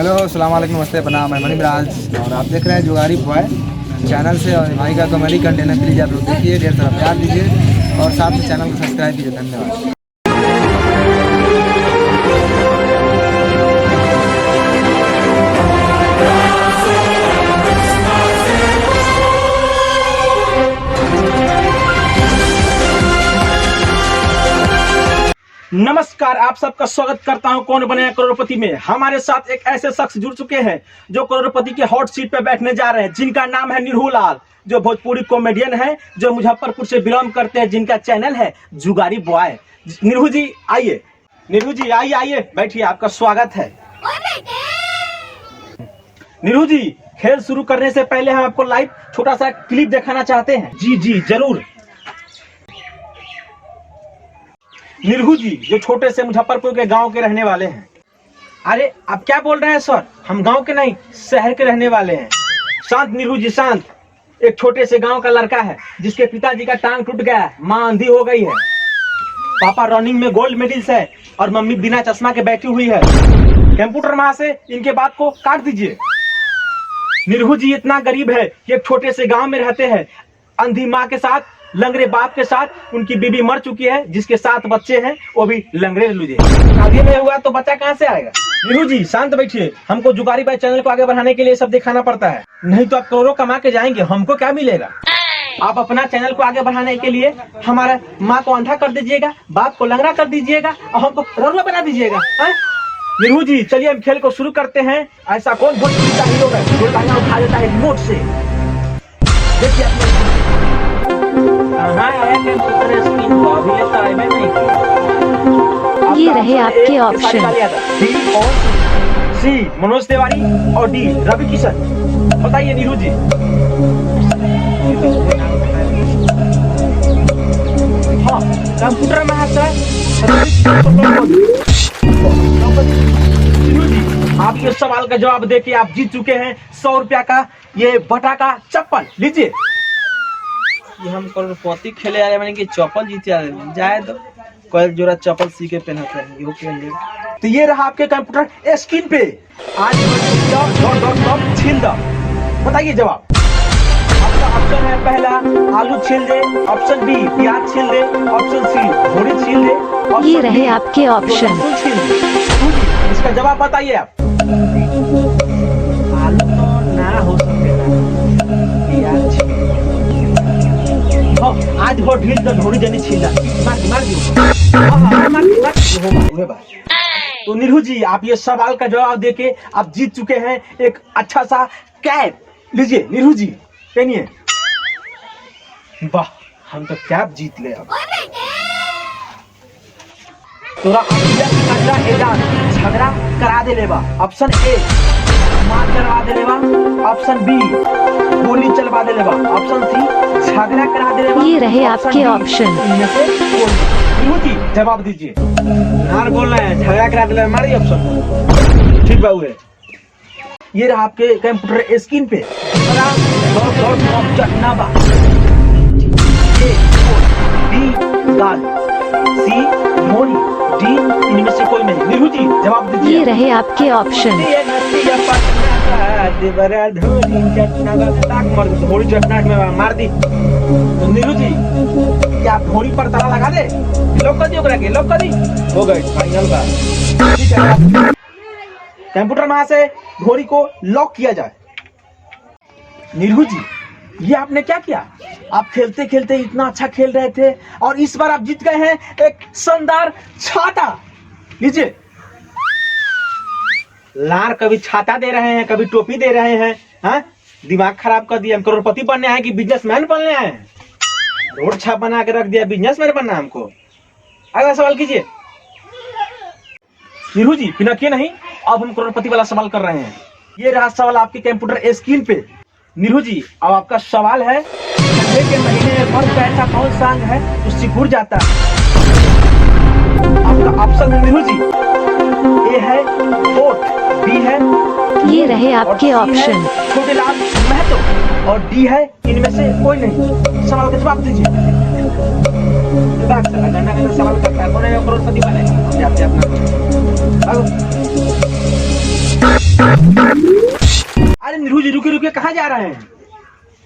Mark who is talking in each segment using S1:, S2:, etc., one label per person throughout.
S1: Hello अस्सलाम वालेकुम, नमस्ते, प्रणाम। मैं मणिराज और आप देख रहे हैं जुगाड़ी बॉय चैनल से। और भाई का कॉमेडी कंटेंट है, प्लीज़ आप लोग देखिए, ढेर सारा प्यार दीजिए और साथ में चैनल को सब्सक्राइब कीजिए। धन्यवाद।
S2: नमस्कार, आप सबका स्वागत करता हूं कौन बनेगा करोड़पति में। हमारे साथ एक ऐसे शख्स जुड़ चुके हैं जो करोड़पति के हॉट सीट पे बैठने जा रहे हैं, जिनका नाम है निरहू लाल, जो भोजपुरी कॉमेडियन है, जो मुजफ्फरपुर से बिलोंग करते हैं, जिनका चैनल है जुगाड़ी बॉय। निरहू जी आइए, निरहू जी आइए, आइए बैठिए, आपका स्वागत है। निरहू जी, खेल शुरू करने से पहले हम आपको लाइव छोटा सा क्लिप दिखाना चाहते हैं। जी जी जरूर। निरहू जी जो छोटे से मुजफ्फरपुर के गांव के रहने वाले हैं। अरे आप क्या बोल रहे हैं सर, हम गांव के नहीं शहर के रहने वाले हैं। शांत निरहू जी शांत। एक छोटे से गांव का लड़का है जिसके पिताजी का टांग टूट गया है, माँ अंधी हो गई है, पापा रनिंग में गोल्ड मेडल्स है और मम्मी बिना चश्मा के बैठी हुई है। कंप्यूटर माँ से इनके बात को काट दीजिए। निरहू जी इतना गरीब है कि एक छोटे से गाँव में रहते हैं, अंधी माँ के साथ, लंगड़े बाप के साथ। उनकी बीवी मर चुकी है, जिसके 7 बच्चे हैं, वो भी लंगड़े लूजे। शादी में हुआ तो बच्चा कहाँ से आएगा। निरहू जी शांत बैठिए, हमको जुगाड़ी बाय चैनल को आगे बढ़ाने के लिए सब दिखाना पड़ता है, नहीं तो आप करोड़ों कमा के जाएंगे, हमको क्या मिलेगा। आप अपना चैनल को आगे बढ़ाने के लिए हमारा माँ को अंधा कर दीजिएगा, बाप को लंगड़ा कर दीजिएगा और हमको ररुआ बना दीजिएगा। निरहू जी चलिए हम खेल को शुरू करते हैं। ऐसा कौन भोजपुरी का हीरो है जो लहंगा उठा देता है रिमोट से। देखिए
S3: ये रहे आपके ऑप्शन।
S2: सी मनोज तिवारी और डी रवि किशन। बताइए निरहू जी। हाँ कंप्यूटर में है सर। निरहू जी आपके सवाल का जवाब देके आप जीत चुके हैं 100 रुपया का ये बटा का चप्पल। लीजिए।
S4: ये हम करोड़पति खेले आ रहे मैंने कि चप्पल जीते आ रहे जाए तो कोई जोड़ा चप्पल सी के पहनते हैं ये पहन ले।
S2: तो ये रहा आपके कंप्यूटर स्क्रीन पे। आज छील दो। बताइए जवाब। आपका ऑप्शन है पहला आलू छील दे, ऑप्शन बी प्याज छील दे, ऑप्शन सी घोड़ी छील दे,
S3: ये रहे आपके ऑप्शन।
S2: इसका जवाब बताइए आप।
S4: आलू तो ना हो सकता, प्याज
S2: आज हो ढील तो घोड़ी जनी छीला मार तो निरहू जी आप ये सवाल का जवाब देके आप जीत चुके हैं एक अच्छा सा कैप। लीजिए निरहू जी पहनिए। वाह हम तो कैप जीत ले। अब तोरा झगड़ा करा दे लेबा। ऑप्शन ए मार करवा दे लेबा, ऑप्शन बी गोली चलवा दे लेबा, ऑप्शन सी झगड़ा करा दे लेबा।
S3: ये रहे आपके ऑप्शन।
S2: इनमें से निरहू जी जवाब दीजिए।
S4: नार बोल रहे हैं झगड़ा करा दे मारिए ऑप्शन।
S2: ठीक बाबू है। ये रहा आपके कंप्यूटर स्क्रीन पे। सी धोनी, डी इनमें से कोई नहीं। निरहू जी जवाब दीजिए।
S3: ये रहे आपके ऑप्शन।
S2: घोड़ी चटनाट में मार दी। तो निरहू जी क्या आप घोड़ी पर ताला लगा दे? लॉक कर दिए, लॉक कर दी, हो गई फाइनल बात। ठीक है कंप्यूटर में से घोड़ी को लॉक किया जाए। निरहू जी ये आपने क्या किया? आप खेलते खेलते इतना अच्छा खेल रहे थे और इस बार आप जीत गए हैं एक शानदार छाता। लीजिए। लार कभी छाता दे रहे हैं, कभी टोपी दे रहे हैं। हाँ दिमाग खराब कर दिया। हम करोड़पति बनने आए कि बिजनेसमैन बनने आए? रोड छाप बना के रख दिया, बिजनेसमैन बनना हमको। अगला सवाल कीजिए। निरहू जी पिनकिए नहीं, अब हम करोड़पति वाला सवाल कर रहे हैं। ये रहा सवाल आपके कंप्यूटर स्क्रीन पे। निरहू जी अब आपका सवाल है ठंडे के महीने में बर्फ का ऐसा कौन सा अंग है जो सिकुड़ जाता है? आपका ऑप्शन है निरहू जी, ए है ओठ, बी है,
S3: ये रहे आपके ऑप्शन।
S2: छोटे लाल महतो और डी है इनमें से कोई नहीं। सवाल का जवाब दीजिए। सवाल करता है करोड़पति बने अपना। अरे नीरू जी रुके रुके, कहाँ जा रहे हैं?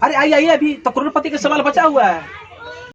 S2: अरे आइए आइए, अभी तो करोड़पति का सवाल बचा हुआ है।